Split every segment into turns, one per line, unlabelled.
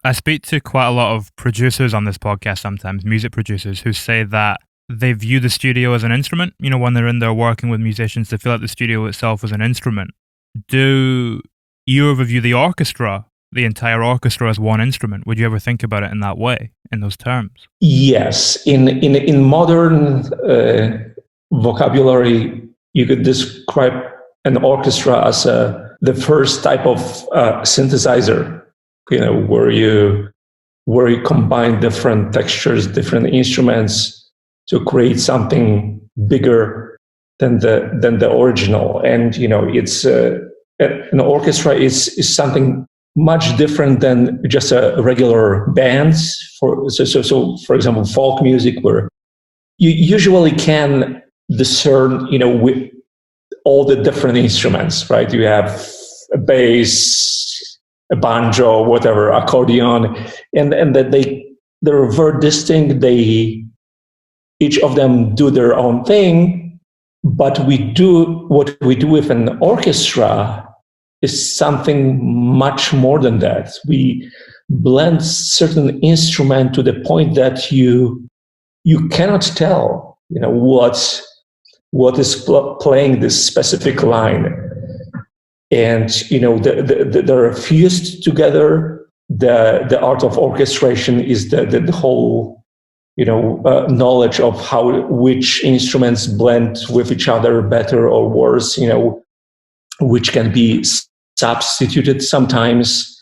I speak to quite a lot of producers on this podcast sometimes, music producers, who say that they view the studio as an instrument. You know, when they're in there working with musicians, they feel like the studio itself is an instrument. Do you ever view the orchestra, the entire orchestra, as one instrument? Would you ever think about it in that way, in those terms?
Yes. In modern vocabulary, you could describe an orchestra as the first type of synthesizer, you know, where you combine different textures, different instruments to create something bigger than the original. And you know, it's an orchestra is something much different than just a regular band. So for example, folk music, where you usually can discern, you know, with all the different instruments, right? You have a bass, a banjo, whatever, accordion, and that they're very distinct. Each of them do their own thing, but what we do with an orchestra is something much more than that. We blend certain instrument to the point that you cannot tell, you know, what is playing this specific line. And you know, they're fused together. The art of orchestration is the whole, you know, knowledge of which instruments blend with each other better or worse, you know, which can be substituted sometimes.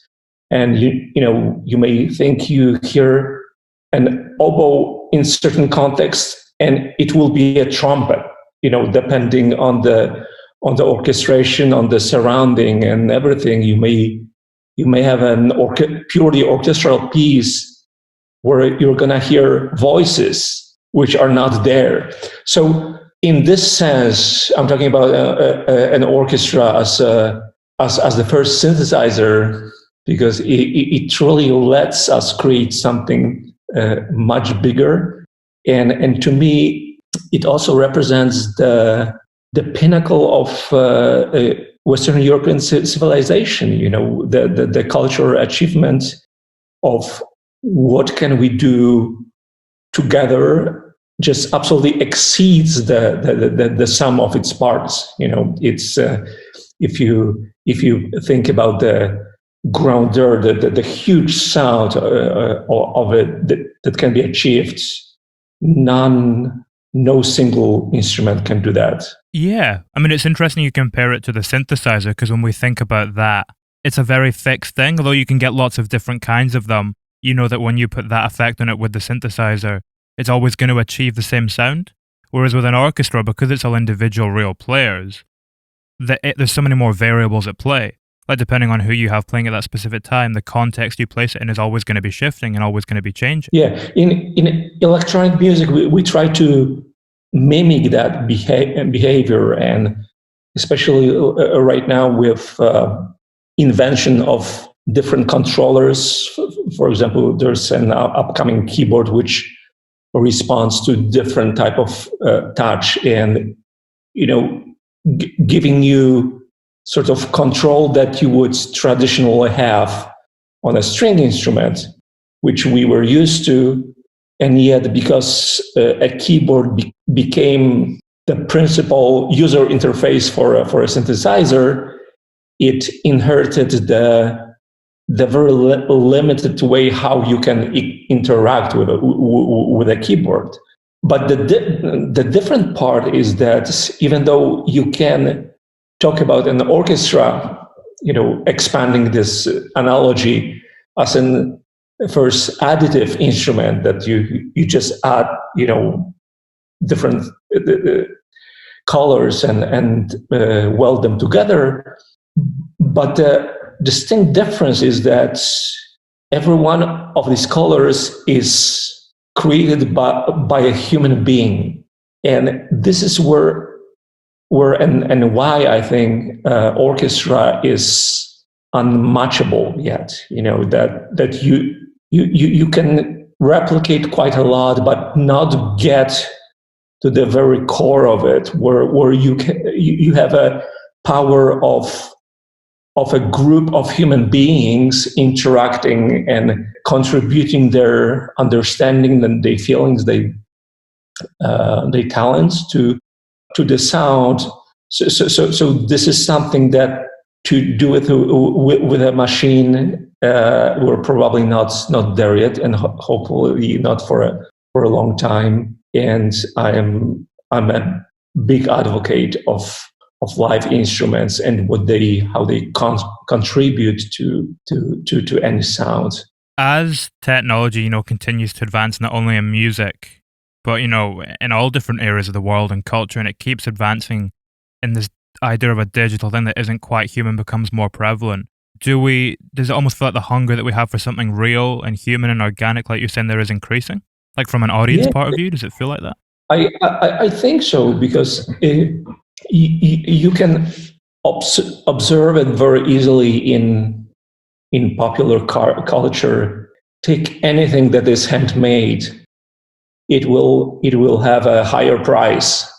And you may think you hear an oboe in certain context, and it will be a trumpet, you know, depending on the orchestration, on the surrounding and everything. You may have an purely orchestral piece where you're going to hear voices which are not there. So in this sense, I'm talking about an orchestra as the first synthesizer, because it truly lets us create something much bigger. And to me, it also represents the pinnacle of Western European civilization, you know, the cultural achievement of what can we do together just absolutely exceeds the sum of its parts. You know, it's if you think about the grandeur, the huge sound of it that can be achieved, no single instrument can do that.
Yeah, I mean, it's interesting you compare it to the synthesizer, because when we think about that, it's a very fixed thing. Although you can get lots of different kinds of them, you know that when you put that effect on it with the synthesizer, it's always going to achieve the same sound. Whereas with an orchestra, because it's all individual real players, there's so many more variables at play. Like, depending on who you have playing at that specific time, the context you place it in is always going to be shifting and always going to be changing.
Yeah, in electronic music, we try to mimic that behavior, and especially right now with invention of different controllers. For example, there's an upcoming keyboard which responds to different type of touch, and you know, giving you sort of control that you would traditionally have on a string instrument, which we were used to. And yet, because a keyboard became the principal user interface for a synthesizer, it inherited the very limited way how you can interact with a keyboard. But the different part is that even though you can talk about an orchestra, you know, expanding this analogy as an first additive instrument that you just add, you know, different colors and weld them together. But the distinct difference is that every one of these colors is created by a human being. And this is where and why I think orchestra is unmatchable yet. You know, that you can replicate quite a lot, but not get to the very core of it, where you have a power of of a group of human beings interacting and contributing their understanding and their feelings, their talents to the sound. So this is something that to do it with a machine, we're probably not there yet, and hopefully not for a long time. And I'm a big advocate of live instruments and how they contribute to any sound.
As technology, continues to advance not only in music, but in all different areas of the world and culture, and it keeps advancing in this idea of a digital thing that isn't quite human becomes more prevalent. Does it almost feel like the hunger that we have for something real and human and organic, like you're saying, there is increasing? Like from an audience part of view, does it feel like that?
I think so, because you can observe it very easily in popular culture. Take anything that is handmade, it will have a higher price,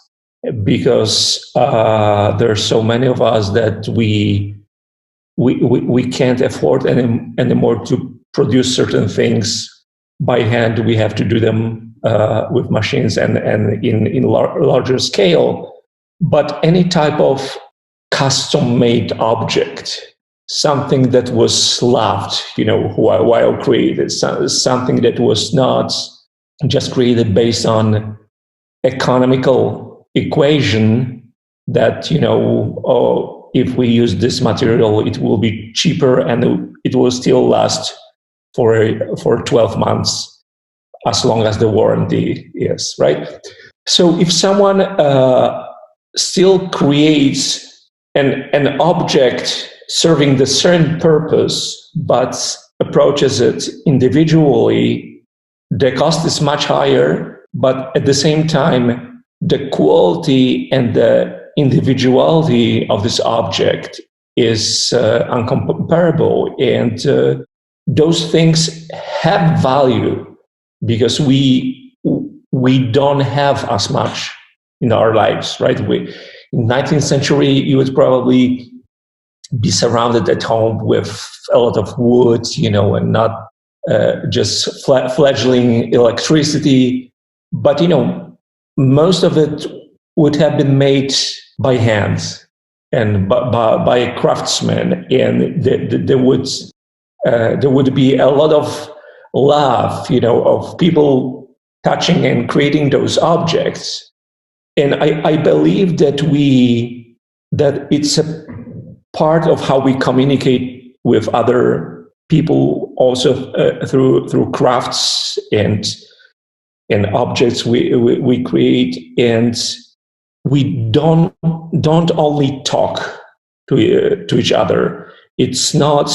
because there are so many of us that we can't afford anymore to produce certain things by hand. We have to do them with machines and in larger scale. But any type of custom-made object, something that was loved, while created, something that was not just created based on economical equation that, if we use this material, it will be cheaper and it will still last for 12 months, as long as the warranty is, right? So if someone still creates an object serving the certain purpose, but approaches it individually, the cost is much higher, but at the same time, the quality and the individuality of this object is uncomparable. And those things have value because we don't have as much in our lives, right? In 19th century, you would probably be surrounded at home with a lot of wood, and not just fledgling electricity. But, most of it would have been made by hand and by a craftsman. And there would be a lot of love, of people touching and creating those objects. And I believe that it's a part of how we communicate with other people, also through crafts and objects we create. And we don't only talk to each other. It's not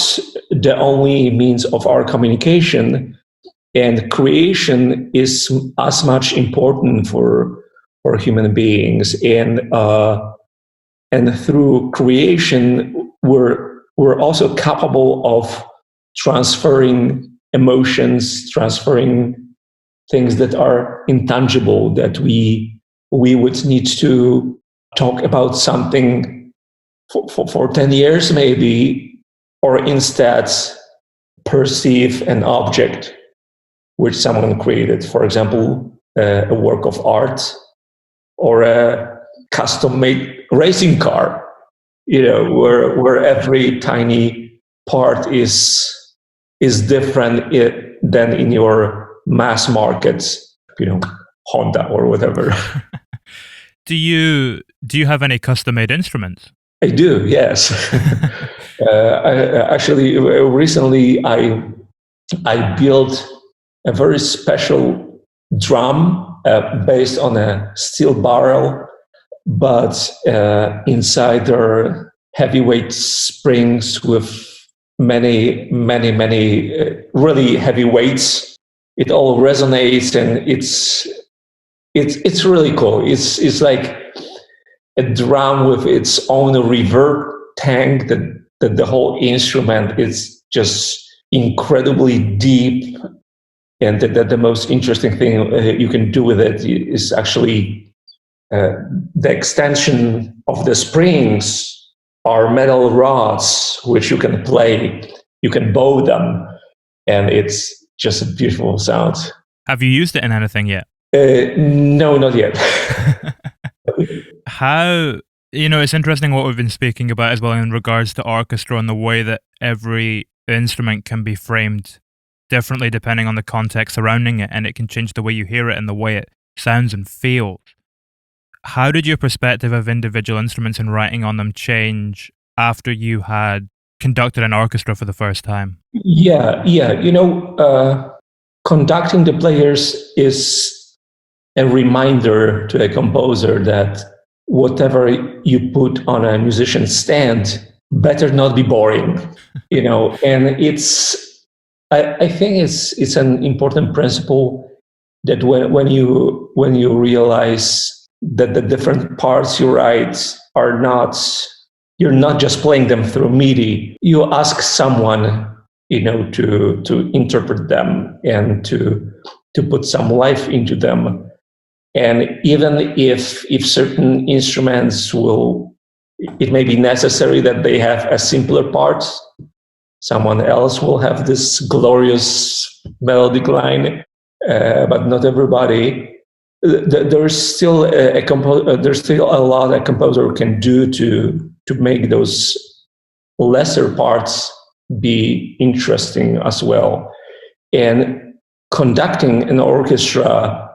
the only means of our communication, and creation is as much important for human beings. And through creation, we're also capable of transferring emotions, transferring things that are intangible, that we would need to talk about something for 10 years maybe, or instead perceive an object which someone created. For example, a work of art or a custom-made racing car, where every tiny part is different than in your mass market, Honda or whatever.
Do you have any custom-made instruments?
I do, yes. Actually, recently I built a very special drum based on a steel barrel, but inside there are heavyweight springs with many really heavy weights. It all resonates, and it's really cool. It's like a drum with its own reverb tank. That the whole instrument is just incredibly deep, and the most interesting thing you can do with it is actually the extension of the springs are metal rods which you can play. You can bow them, and it's just a beautiful sound.
Have you used it in anything yet?
No, not yet.
How, it's interesting what we've been speaking about as well in regards to orchestra and the way that every instrument can be framed differently depending on the context surrounding it, and it can change the way you hear it and the way it sounds and feels. How did your perspective of individual instruments and writing on them change after you had conducted an orchestra for the first time?
Yeah. Conducting the players is a reminder to a composer that whatever you put on a musician's stand better not be boring, and I think it's an important principle that when you realize that the different parts you write are not, you're not just playing them through MIDI. You ask someone, to interpret them and to put some life into them. And even if certain instruments it may be necessary that they have a simpler part, someone else will have this glorious melodic line, but not everybody. There's still a lot a composer can do to make those lesser parts be interesting as well. And conducting an orchestra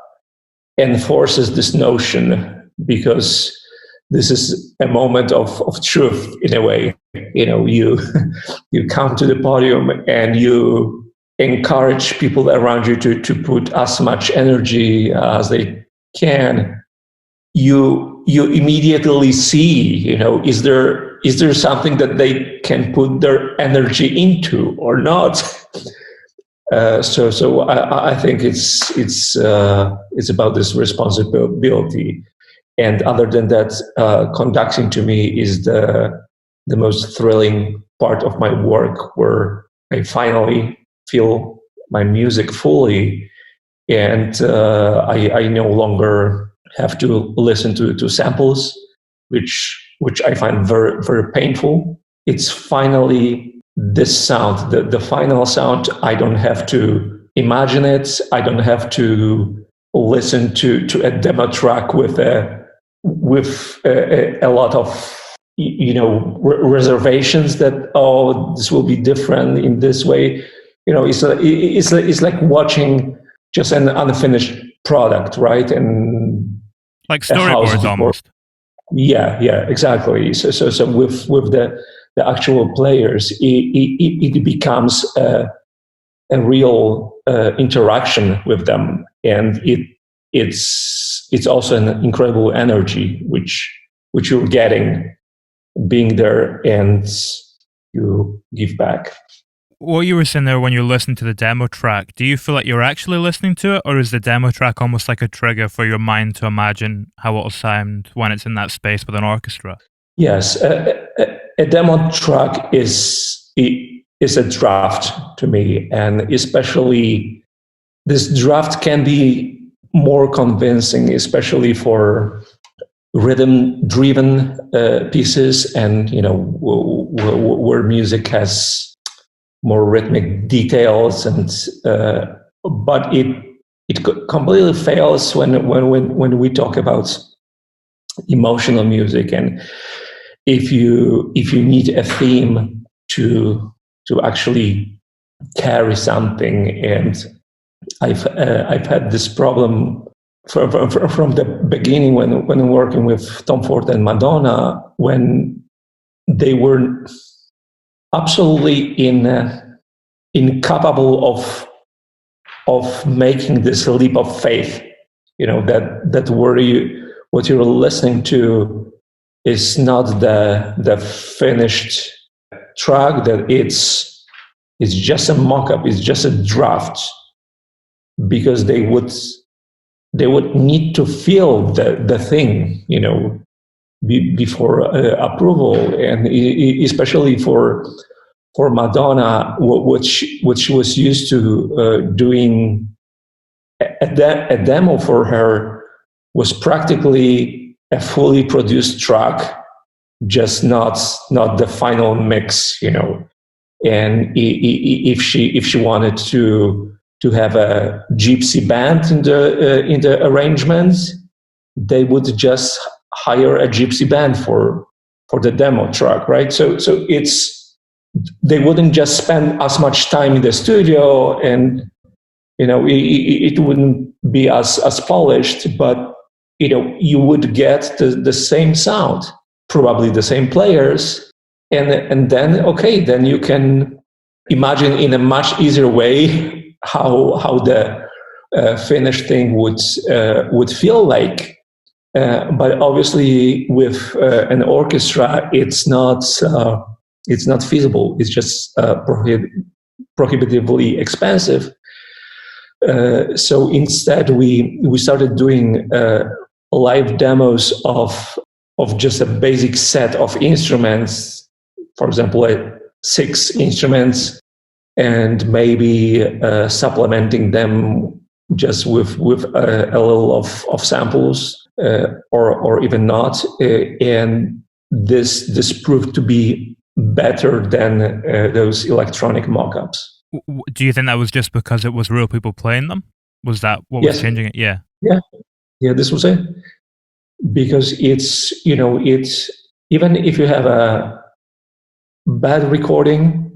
enforces this notion, because this is a moment of truth in a way. You come to the podium and you encourage people around you to put as much energy as they can. You immediately see, is there something that they can put their energy into or not? So I think it's about this responsibility. And other than that, conducting to me is the most thrilling part of my work, where I finally feel my music fully, and I no longer have to listen to samples, which I find very, very painful. It's finally this sound, the final sound. I don't have to imagine it. I don't have to listen to a demo track with a lot of reservations that this will be different in this way. It's like watching just an unfinished product, right? And
like storyboards almost.
Yeah, exactly. So with the actual players, it becomes a real interaction with them, and it's also an incredible energy which you're getting being there, and you give back.
What you were saying there, when you listen to the demo track, do you feel like you're actually listening to it, or is the demo track almost like a trigger for your mind to imagine how it'll sound when it's in that space with an orchestra?
Yes, a demo track is a draft to me, and especially this draft can be more convincing, especially for rhythm-driven pieces, and where music has more rhythmic details, and but it completely fails when we talk about emotional music, and if you need a theme to actually carry something. And I've had this problem from the beginning when working with Tom Ford and Madonna, when they were absolutely incapable of making this leap of faith. That what you're listening to is not the finished track, that it's just a mock-up, it's just a draft, because they would need to feel the thing, before approval. And especially for Madonna, which was used to doing a demo for her, was practically a fully produced track, just not the final mix, And if she wanted to have a gypsy band in the arrangements, they would just hire a gypsy band for the demo track, right? So they wouldn't just spend as much time in the studio, and it wouldn't be as polished, but you would get the same sound, probably the same players, and then you can imagine in a much easier way how the finished thing would feel like. But obviously, with an orchestra, it's not feasible. It's just prohibitively expensive. So instead, we started doing live demos of just a basic set of instruments. For example, 6 instruments, and maybe supplementing them just with a little of samples. Or even not, and this proved to be better than those electronic mock-ups.
Do you think that was just because it was real people playing them? Was that what was changing it? Yeah.
This was it. Because it's even if you have a bad recording,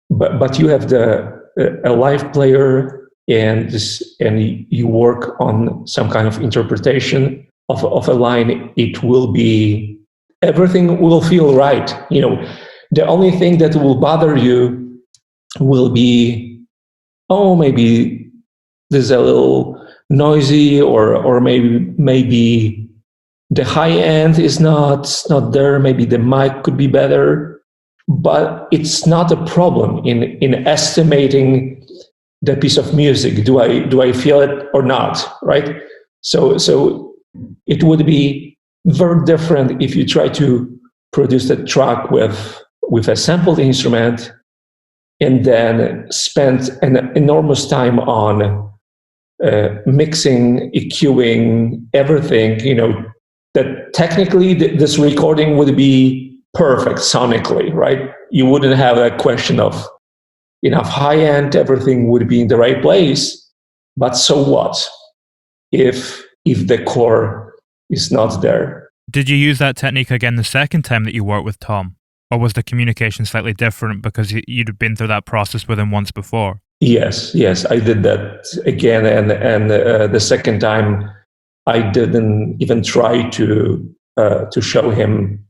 but you have a live player and you work on some kind of interpretation of a line, everything will feel right. The only thing that will bother you will be, maybe this is a little noisy, or maybe the high end is not there. Maybe the mic could be better, but it's not a problem in estimating the piece of music. Do I feel it or not? Right. So it would be very different if you try to produce a track with a sampled instrument and then spend an enormous time on mixing, EQing, everything. That technically this recording would be perfect sonically, right? You wouldn't have a question of enough high end, everything would be in the right place. But so what if the core is not there?
Did you use that technique again the second time that you worked with Tom? Or was the communication slightly different because you'd been through that process with him once before?
Yes, I did that again. And the second time, I didn't even try to show him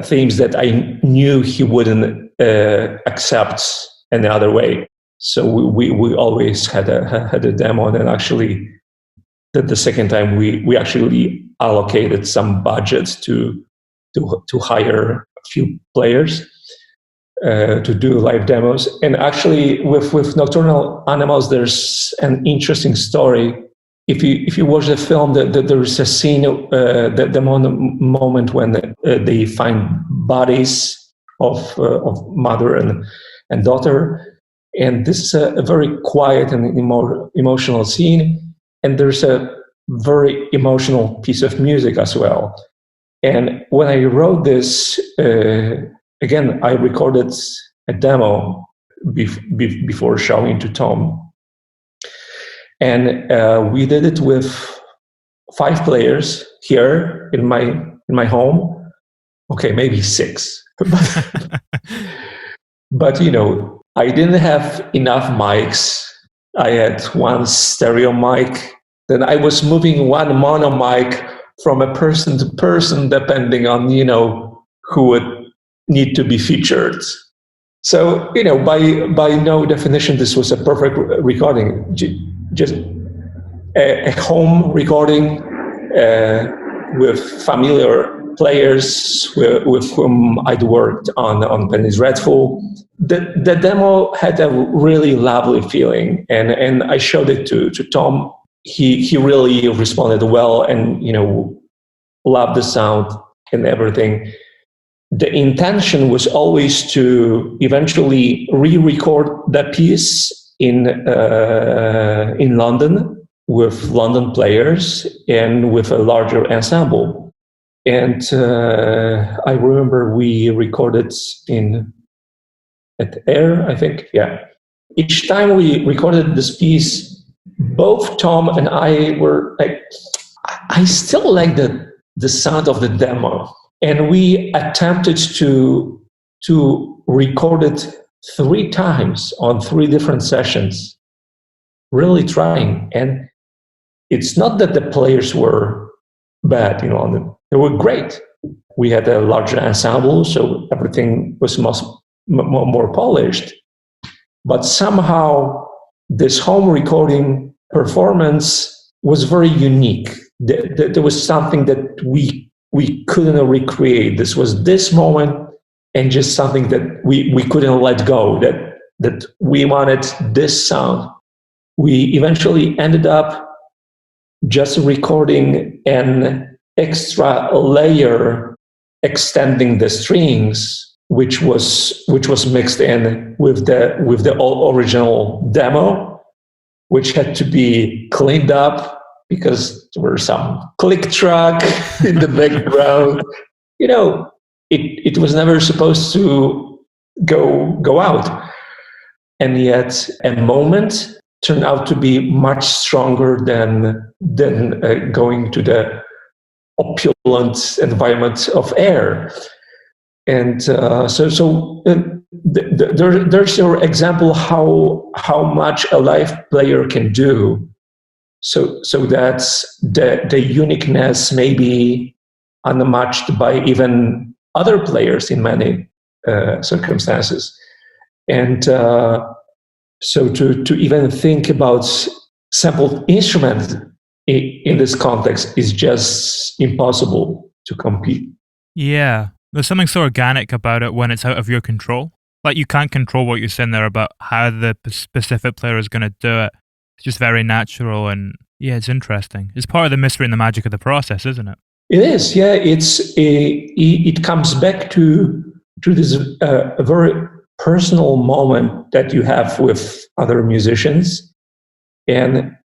themes that I knew he wouldn't accept any other way. So we always had a demo, and then actually the second time we actually allocated some budget to hire a few players to do live demos. And actually with Nocturnal Animals, there's an interesting story. If you watch the film, there is a scene, the moment when they find bodies of mother and daughter, and this is a very quiet and emotional scene. And there's a very emotional piece of music as well. And when I wrote this, again, I recorded a demo before showing to Tom. And we did it with 5 players here in my home. Okay, maybe 6. But I didn't have enough mics. I had one stereo mic. Then I was moving one mono mic from a person to person, depending on who would need to be featured. So by no definition, this was a perfect recording. Just a home recording with familiar players with whom I'd worked on Penny's Dreadful. The demo had a really lovely feeling, and I showed it to Tom. He really responded well, and loved the sound and everything. The intention was always to eventually re-record that piece in London with London players and with a larger ensemble. And I remember we recorded at Air, I think. Yeah. Each time we recorded this piece, both Tom and I were like, I still like the sound of the demo. And we attempted to record it 3 times on 3 different sessions, really trying. And it's not that the players were bad, they were great. We had a larger ensemble, so everything was more polished. But somehow this home recording performance was very unique. There was something that we couldn't recreate. This was this moment, and just something that we couldn't let go, that we wanted this sound. We eventually ended up just recording an extra layer extending the strings, which was mixed in with the original demo, which had to be cleaned up because there were some click track in the background. It was never supposed to go out, and yet a moment turned out to be much stronger than going to the opulent environment of Air. And there's your example how much a live player can do. So that's the uniqueness maybe unmatched by even other players in many circumstances. And so to even think about sampled instruments in this context is just impossible to compete.
Yeah, there's something so organic about it when it's out of your control. Like, you can't control what you're saying there about how the specific player is going to do it. It's just very natural, and yeah, it's interesting. It's part of the mystery and the magic of the process, isn't it?
It is, yeah. It comes back to this very personal moment that you have with other musicians, and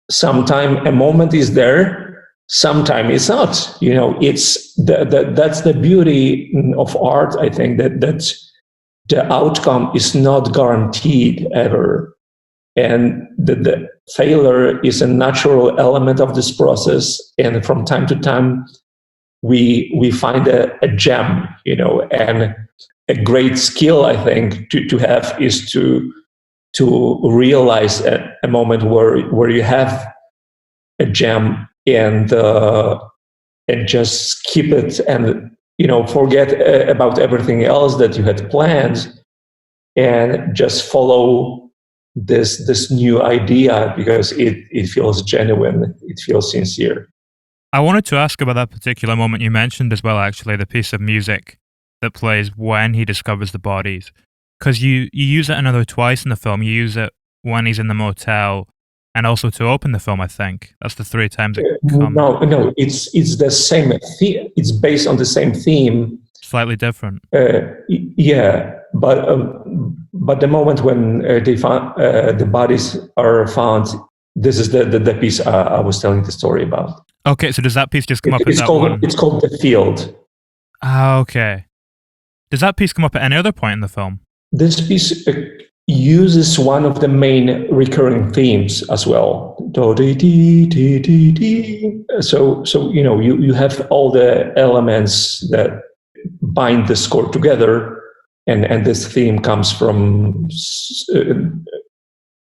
sometimes a moment is there, sometimes it's not. It's that's the beauty of art. I think that the outcome is not guaranteed ever, and the failure is a natural element of this process. And from time to time, we find a gem, and a great skill, I think, to have is to realize a moment where you have a gem and just keep it and forget about everything else that you had planned and just follow this new idea because it feels genuine, it feels sincere.
I wanted to ask about that particular moment you mentioned as well, actually, the piece of music that plays when he discovers the bodies. Because you use it another twice in the film. You use it when he's in the motel and also to open the film, I think. That's the 3 times it comes.
No, it's the same theme. It's based on the same theme.
Slightly different.
Yeah, but the moment when they found the bodies are found, this is the piece I was telling the story about.
Okay, so does that piece just come up at that one?
It's called The Field.
Ah, okay. Does that piece come up at any other point in the film?
This piece uses one of the main recurring themes as well. So you have all the elements that bind the score together, and this theme comes from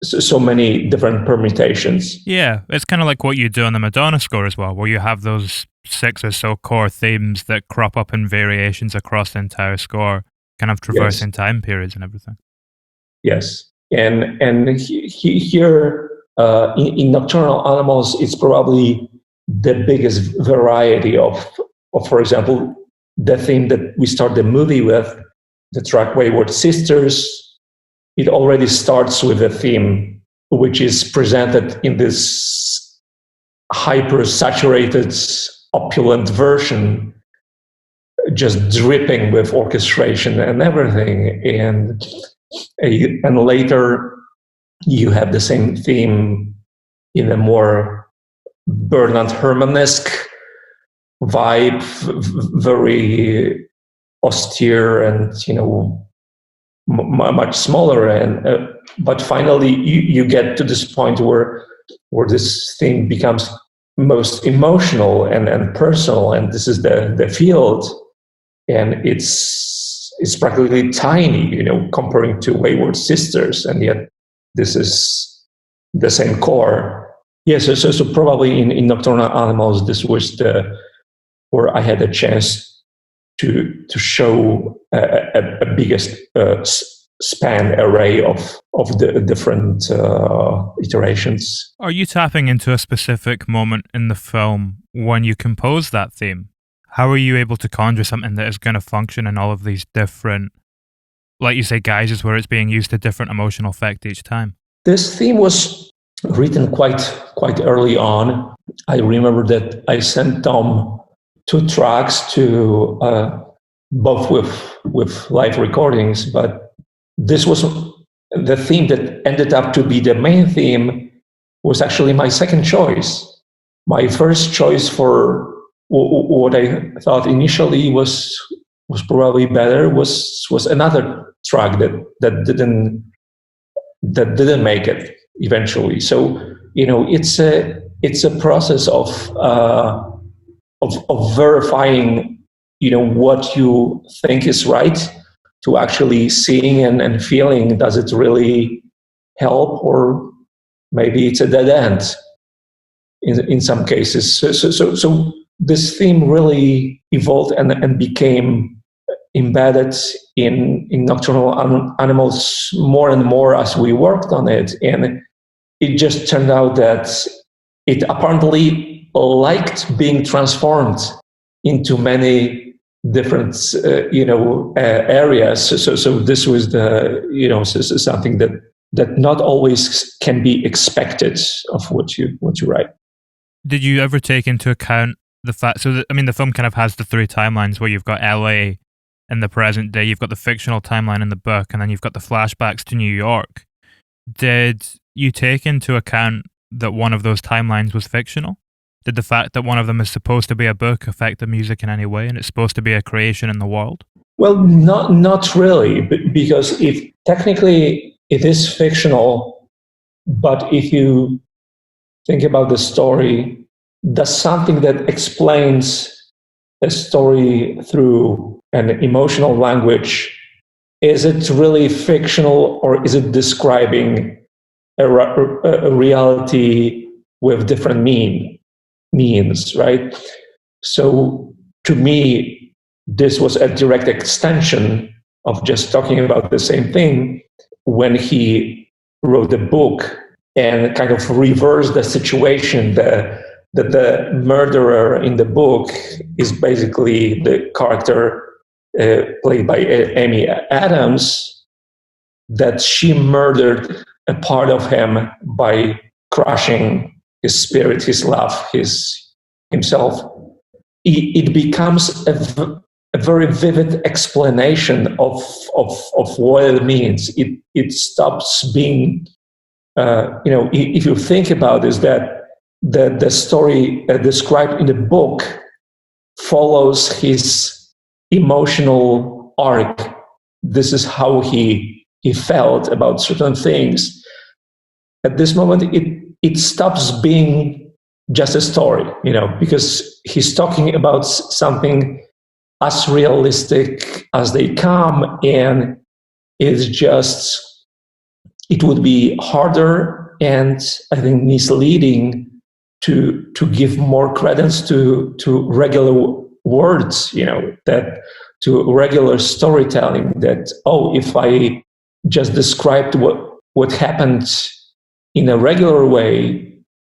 so many different permutations.
Yeah, it's kind of like what you do on the Madonna score as well, where you have those 6 or so core themes that crop up in variations across the entire score, kind of traversing time periods and everything.
Yes, and here in Nocturnal Animals, it's probably the biggest variety of, for example, the theme that we start the movie with, the track Wayward Sisters. It already starts with a theme which is presented in this hyper-saturated, opulent version, just dripping with orchestration and everything. And later you have the same theme in a more Bernard Herrmann-esque vibe, very austere and much smaller. And but finally, you get to this point where this thing becomes most emotional and personal, and this is the field, and it's practically tiny, comparing to Wayward Sisters, and yet this is the same core. Yes, so probably in Nocturnal Animals, this was where I had a chance to show a biggest span array of the different iterations.
Are you tapping into a specific moment in the film when you compose that theme? How are you able to conjure something that is going to function in all of these different, like you say, guises where it's being used to different emotional effect each time?
This theme was written quite early on. I remember that I sent Tom 2 tracks to both with live recordings, but this was the theme that ended up to be the main theme was actually my second choice. My first choice for what I thought initially was probably better was another track that didn't make it eventually. So it's a process of verifying what you think is right to actually seeing and feeling. Does it really help, or maybe it's a dead end in some cases? So this theme really evolved and became embedded in Nocturnal Animals more and more as we worked on it, and it just turned out that it apparently liked being transformed into many different areas. So this was something that not always can be expected of what you write.
Did you ever take into account the fact? So the film kind of has the 3 timelines where you've got LA in the present day, you've got the fictional timeline in the book, and then you've got the flashbacks to New York. Did you take into account that one of those timelines was fictional? Did the fact that one of them is supposed to be a book affect the music in any way, and it's supposed to be a creation in the world?
Well, not really, because if technically it is fictional, but if you think about the story, that's something that explains a story through an emotional language. Is it really fictional, or is it describing a reality with different means, right? So to me, this was a direct extension of just talking about the same thing when he wrote the book and kind of reversed the situation. That the murderer in the book is basically the character played by Amy Adams, that she murdered a part of him by crushing his spirit, his love, himself. It becomes a very vivid explanation of what it means. It stops being, if you think about this, that the story described in the book follows his emotional arc. This is how he felt about certain things. At this moment, it stops being just a story, because he's talking about something as realistic as they come, and it would be harder and I think misleading to give more credence to regular words, that to regular storytelling, that, if I just described what happened in a regular way,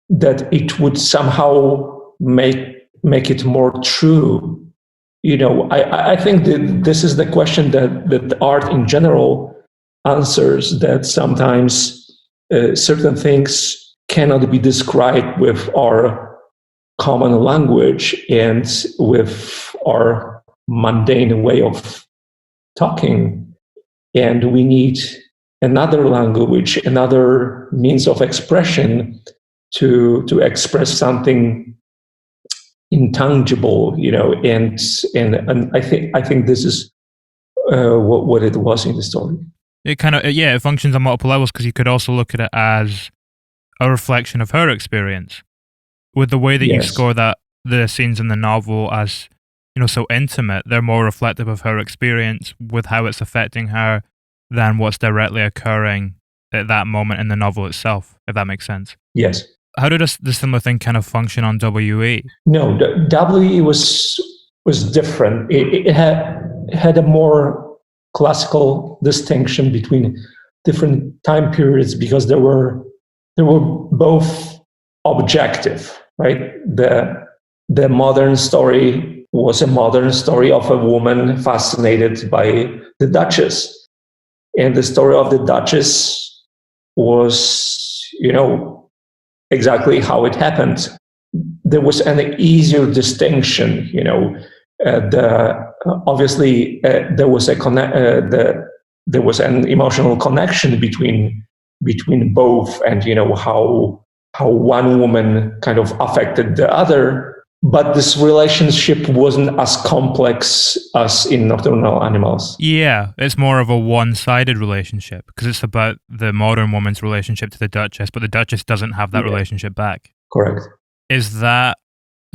that it would somehow make it more true. I think that this is the question that art in general answers, that sometimes certain things cannot be described with our common language and with our mundane way of talking. And we need another language, another means of expression to express something, intangible, and I think this is what it was in the story.
It kind of, it functions on multiple levels, because you could also look at it as a reflection of her experience. With the way that you score the scenes in the novel as, so intimate, they're more reflective of her experience with how it's affecting her than what's directly occurring at that moment in the novel itself, if that makes sense.
Yes.
How did the similar thing kind of function on WE?
No, the WE was different. It had a more classical distinction between different time periods, because they were both objective, right? The modern story was a modern story of a woman fascinated by the Duchess, and the story of the Duchess was, exactly how it happened. There was an easier distinction, obviously there was there was an emotional connection between both, and how one woman kind of affected the other. But this relationship wasn't as complex as in Nocturnal Animals.
Yeah, it's more of a one-sided relationship, because it's about the modern woman's relationship to the Duchess, but the Duchess doesn't have that relationship back.
Correct.
Is that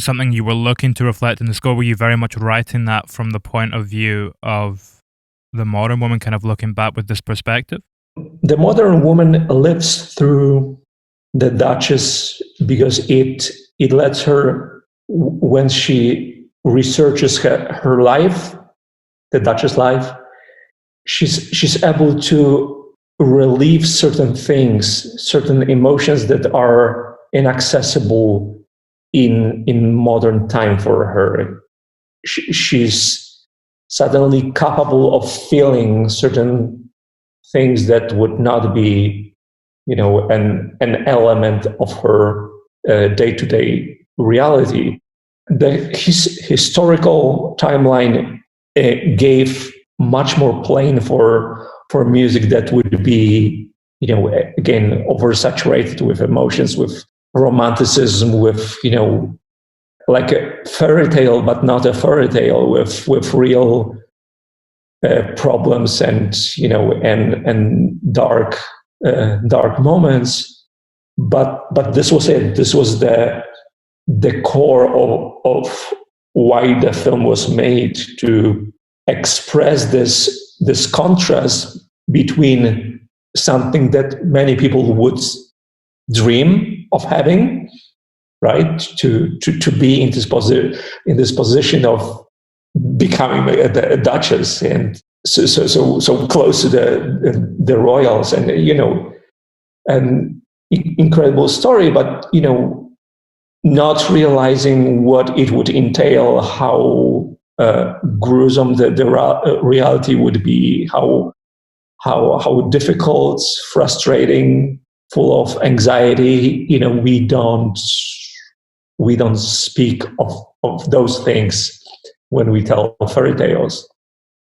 something you were looking to reflect in the score? Were you very much writing that from the point of view of the modern woman, kind of looking back with this perspective?
The modern woman lives through the Duchess because it lets her, when she researches her life, the Duchess' life, she's able to relieve certain things, certain emotions that are inaccessible in modern time for her. She's suddenly capable of feeling certain things that would not be, an element of her day-to-day reality. The historical timeline gave much more plane for music that would be, again, oversaturated with emotions, with romanticism, with, like a fairy tale, but not a fairy tale, with real problems and, and dark moments. But this was it. This was the core of why the film was made, to express this contrast between something that many people would dream of having, right? To be in this position of becoming a duchess, and so close to the royals, and an incredible story, but not realizing what it would entail, how gruesome the reality would be, how difficult, frustrating, full of anxiety. We don't speak of those things when we tell fairy tales.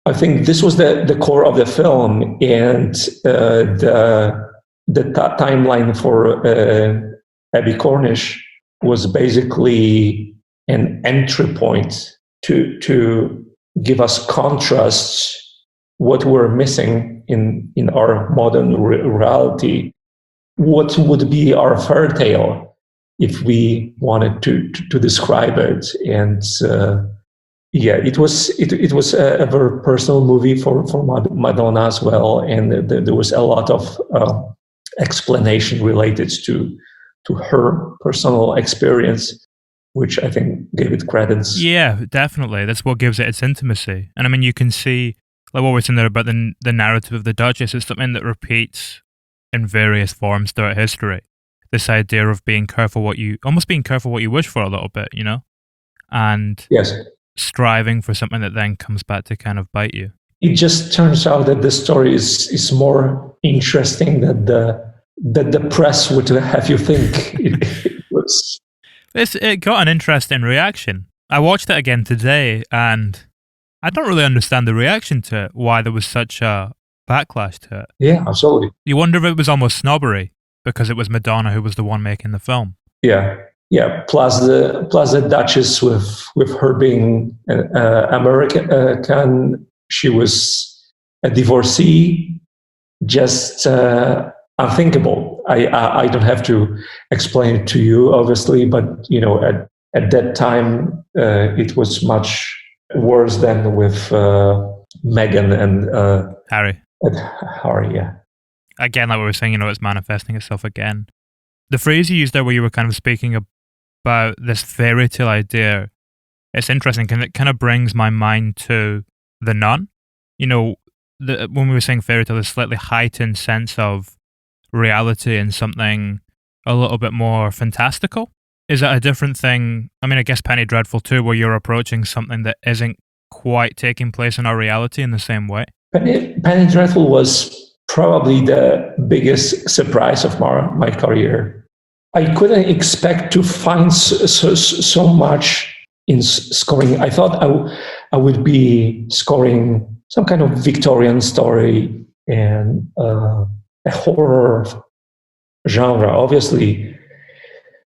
I think this was the core of the film, and the timeline for Abby Cornish was basically an entry point to give us contrasts, what we're missing in our modern reality. What would be our fairy tale if we wanted to describe it? And it was a very personal movie for Madonna as well, and there was a lot of explanation related to her personal experience, which I think gave it credence.
Yeah, definitely. That's what gives it its intimacy. And I mean, you can see, like what we're saying there about the narrative of the Duchess, it's something that repeats in various forms throughout history. This idea of being careful what you wish for a little bit, and
yes,
striving for something that then comes back to kind of bite you.
It just turns out that the story is more interesting than the press would have you think it was.
It got an interesting reaction. I watched it again today, and I don't really understand the reaction to it, why there was such a backlash to it.
Yeah, absolutely.
You wonder if it was almost snobbery, because it was Madonna who was the one making the film.
Yeah. yeah, plus the Duchess with her being American, she was a divorcee, just unthinkable. I don't have to explain it to you, obviously, but at that time it was much worse than with Meghan and
Harry.
Harry, yeah.
Again, like we were saying, it's manifesting itself again. The phrase you used there where you were kind of speaking about this fairy tale idea, it's interesting because it kind of brings my mind to The Nun. When we were saying fairy tale, this slightly heightened sense of reality and something a little bit more fantastical. Is that a different thing? I mean, I guess Penny Dreadful too, where you're approaching something that isn't quite taking place in our reality in the same way.
Penny Dreadful was probably the biggest surprise of my career. I couldn't expect to find so much in scoring. I thought I would be scoring some kind of Victorian story and a horror genre. Obviously,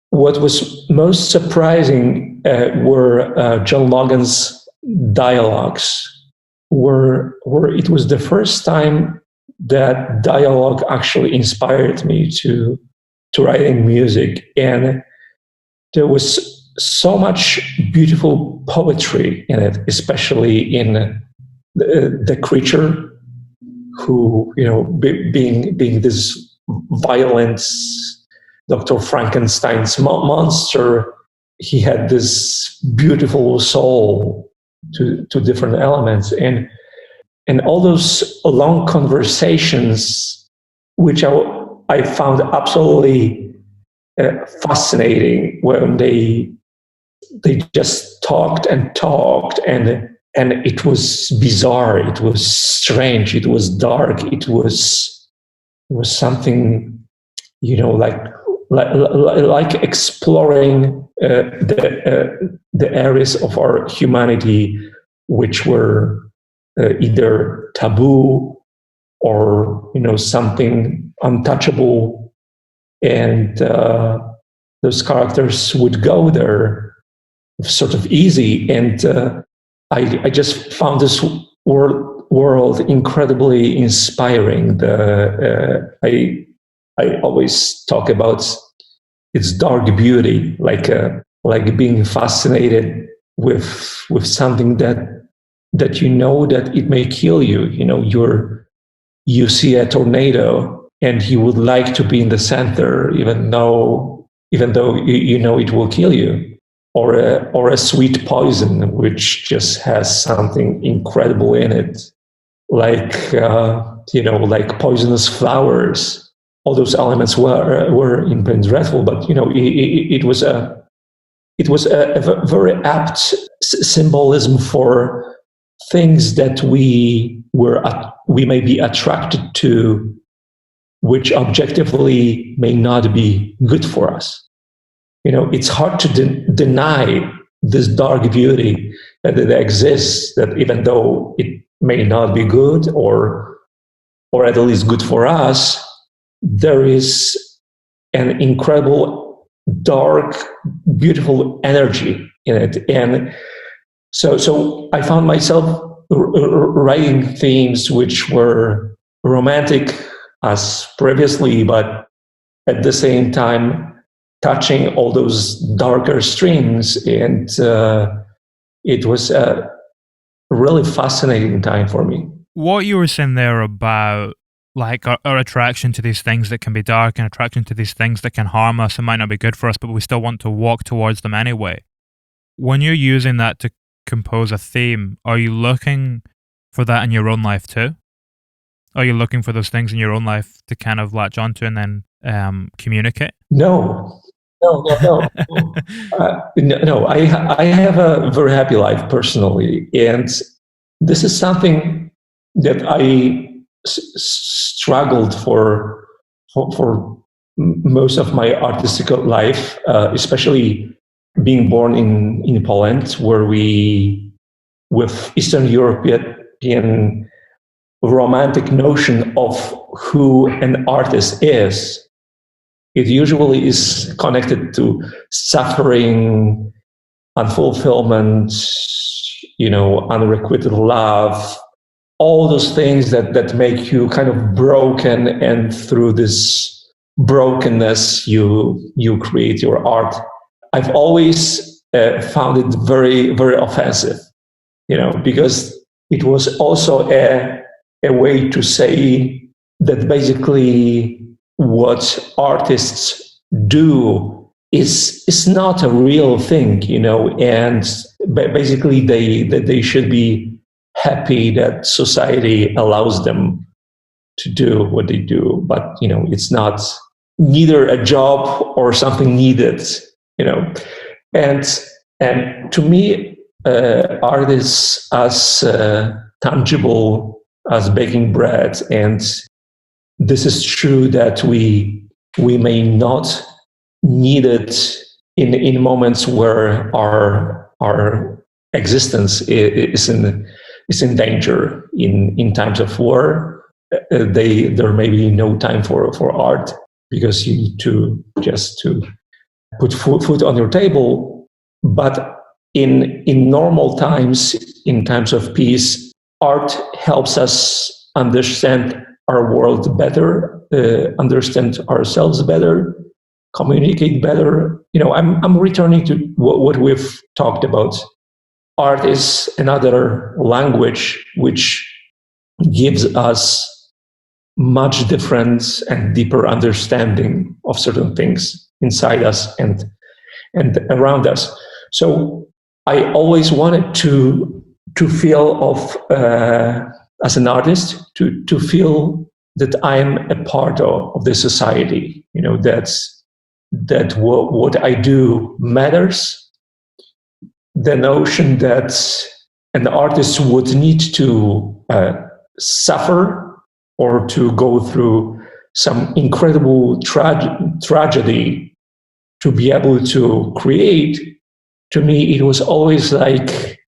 what was most surprising were John Logan's dialogues, where it was the first time that dialogue actually inspired me to writing music, and there was so much beautiful poetry in it, especially in the creature, who being this violent Dr. Frankenstein's monster. He had this beautiful soul to different elements, and all those long conversations, which I found absolutely fascinating, when they just talked and it was bizarre, it was strange, it was dark, it was something, like exploring the areas of our humanity which were either taboo or something untouchable, and those characters would go there sort of easy, and I just found this world incredibly inspiring. I always talk about its dark beauty, like being fascinated with something that that it may kill you. You see a tornado and you would like to be in the center, even though it will kill you, or a sweet poison which just has something incredible in it, like like poisonous flowers. All those elements were in Penny Dreadful, but it was a very apt symbolism for things that we may be attracted to, which objectively may not be good for us. It's hard to deny this dark beauty that it exists, that even though it may not be good or at least good for us, there is an incredible, dark, beautiful energy in it. And so I found myself writing themes which were romantic as previously, but at the same time touching all those darker strings. And it was a really fascinating time for me.
What you were saying there about like our attraction to these things that can be dark and attraction to these things that can harm us and might not be good for us, but we still want to walk towards them anyway. When you're using that to compose a theme, are you looking for that in your own life too? Are you looking for those things in your own life to kind of latch onto and then communicate?
No. No. I have a very happy life personally, and this is something that I struggled for most of my artistic life, especially being born in Poland, where we, with Eastern European romantic notion of who an artist is, it usually is connected to suffering, unfulfillment, unrequited love, all those things that make you kind of broken, and through this brokenness you create your art. I've always found it very, very offensive, because it was also a way to say that basically what artists do is not a real thing, and basically they should be happy that society allows them to do what they do, but it's not neither a job or something needed, and to me, art is as tangible as baking bread, and this is true that we may not need it in moments where our existence is in danger. In times of war, there may be no time for art, because you need to put food on your table. But in normal times, in times of peace, art helps us understand our world better, understand ourselves better, communicate better. I'm returning to what we've talked about. Art is another language which gives us much different and deeper understanding of certain things inside us and around us. So I always wanted to feel as an artist, to feel that I'm a part of the society, that what I do matters. The notion that an artist would need to suffer or to go through some incredible tragedy to be able to create, to me, it was always like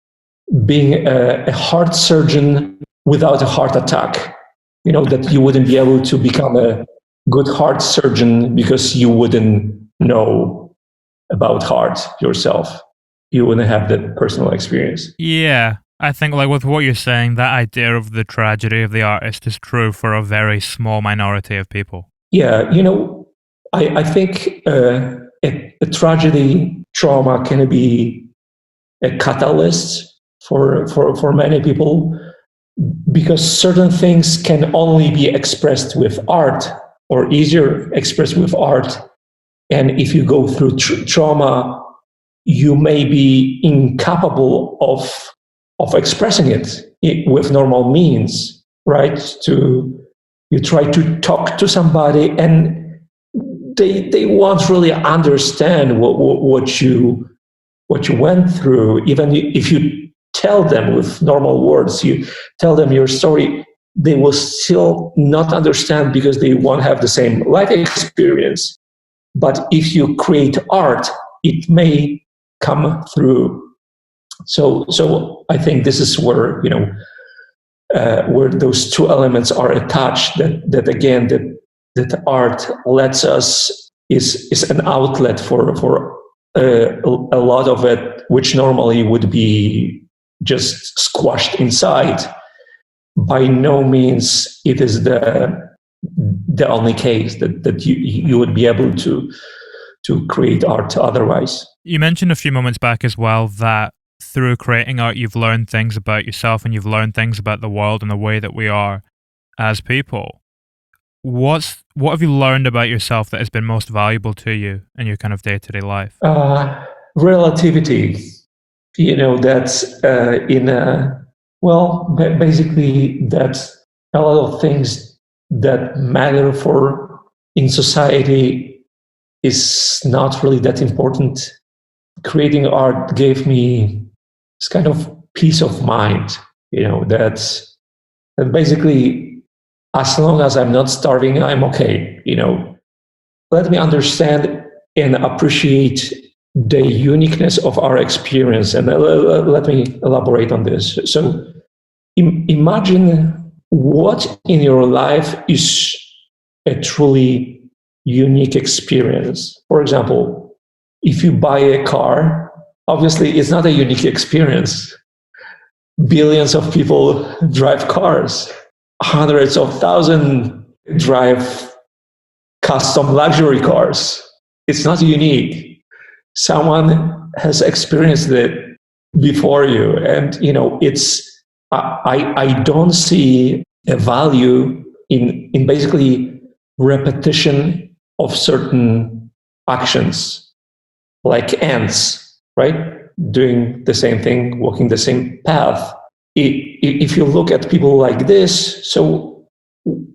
being a heart surgeon without a heart attack. That you wouldn't be able to become a good heart surgeon because you wouldn't know about heart yourself. You wouldn't have that personal experience.
Yeah, I think with what you're saying, that idea of the tragedy of the artist is true for a very small minority of people.
Yeah, I think a tragedy, trauma can be a catalyst for many people, because certain things can only be expressed with art, or easier expressed with art. And if you go through trauma, you may be incapable of expressing it with normal means, right? You try to talk to somebody, and they won't really understand what you went through. Even if you tell them with normal words, you tell them your story, they will still not understand, because they won't have the same life experience. But if you create art, it may come through. So I think this is where where those two elements are attached. That again, that art lets us is an outlet for a lot of it, which normally would be just squashed inside. By no means it is the only case that you would be able to create art otherwise.
You mentioned a few moments back as well that through creating art, you've learned things about yourself, and you've learned things about the world and the way that we are as people. What have you learned about yourself that has been most valuable to you in your kind of day-to-day life?
Relativity. That's basically that's a lot of things that matter in society is not really that important. Creating art gave me this kind of peace of mind, that basically, as long as I'm not starving, I'm okay. Let me understand and appreciate the uniqueness of our experience. And let me elaborate on this. So imagine what in your life is a truly unique experience. For example, if you buy a car, obviously it's not a unique experience. Billions of people drive cars. Hundreds of thousands drive custom luxury cars. It's not unique. Someone has experienced it before you. And, I don't see a value in basically repetition of certain actions, like ants, right? Doing the same thing, walking the same path. If you look at people like this, so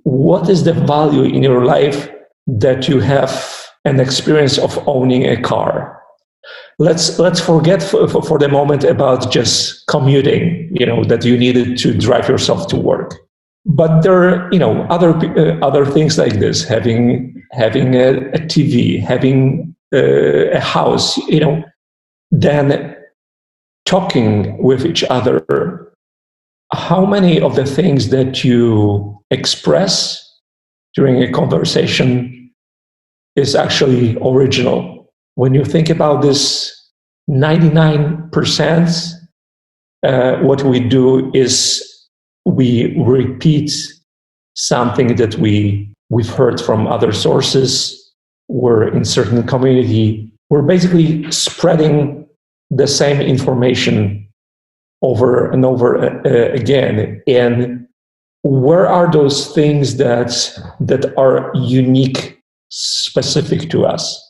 what is the value in your life that you have an experience of owning a car? Let's forget for the moment about just commuting, that you needed to drive yourself to work. But there are, other things like this, having a TV, having a house, then talking with each other. How many of the things that you express during a conversation is actually original? When you think about this, 99%, what we do is we repeat something that we've heard from other sources. We're in certain community. We're basically spreading the same information over and over again. And where are those things that are unique, specific to us?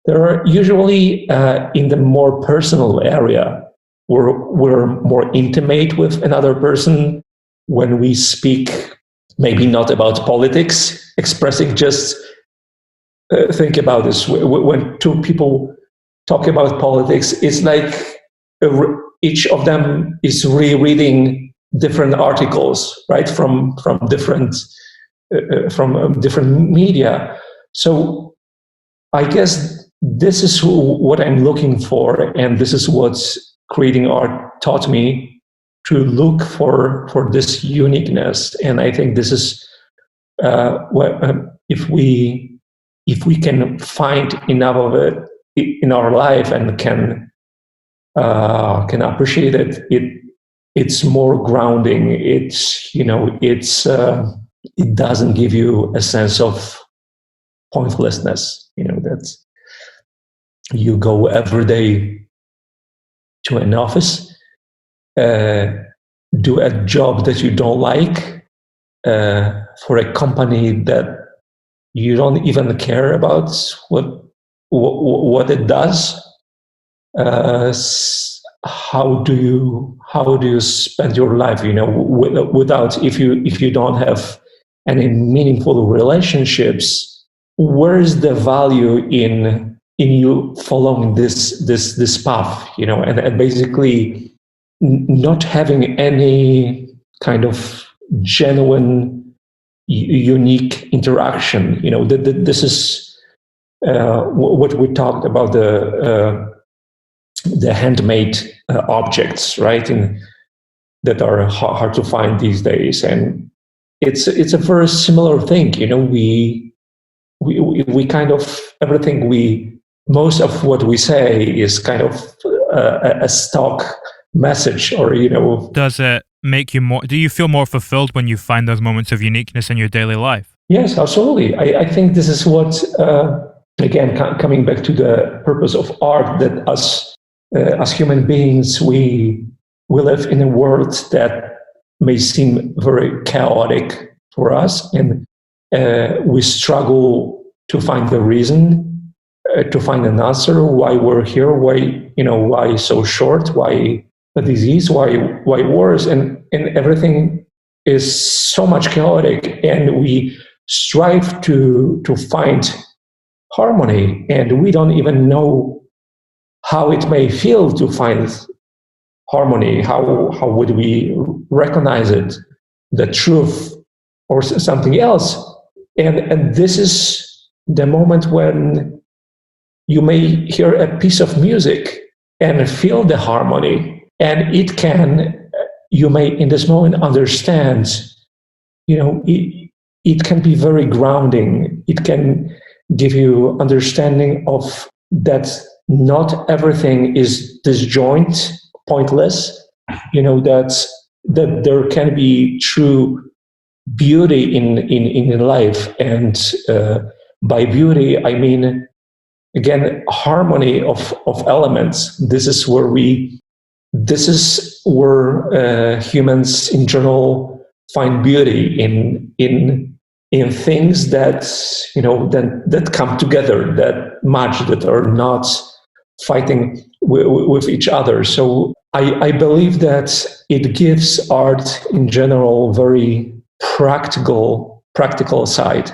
They're usually in the more personal area. We're more intimate with another person when we speak, maybe not about politics, expressing just, think about this. When two people talk about politics, it's like each of them is rereading different articles, right, from different media. So I guess this is what I'm looking for, and this is what creating art taught me, to look for this uniqueness. And I think this is if we can find enough of it in our life and can appreciate it, it's more grounding. It doesn't give you a sense of pointlessness. That you go every day to an office, do a job that you don't like, for a company that you don't even care about what it does. How do you spend your life? Without, if you don't have any meaningful relationships, where is the value in you following this path? And basically not having any kind of genuine, unique interaction. This is what we talked about, the handmade objects, right? And that are hard to find these days. And it's a very similar thing. We kind of, most of what we say is kind of a stock message, or
Does it make you more? Do you feel more fulfilled when you find those moments of uniqueness in your daily life?
Yes, absolutely. I think this is what, again, coming back to the purpose of art, that as human beings, we live in a world that may seem very chaotic for us, and we struggle to find the reason, to find an answer why we're here, why so short, why the disease, why wars, and everything is so much chaotic, and we strive to find harmony, and we don't even know how it may feel to find harmony. How would we recognize it, the truth, or something else? And this is the moment when you may hear a piece of music and feel the harmony, and you may in this moment understand, it can be very grounding. It can give you understanding of that not everything is disjoint, pointless. That there can be true beauty in life, and by beauty I mean, again, harmony of elements. This is where humans in general find beauty in things that that come together, that match, that are not fighting with each other. So I believe that it gives art in general very practical side.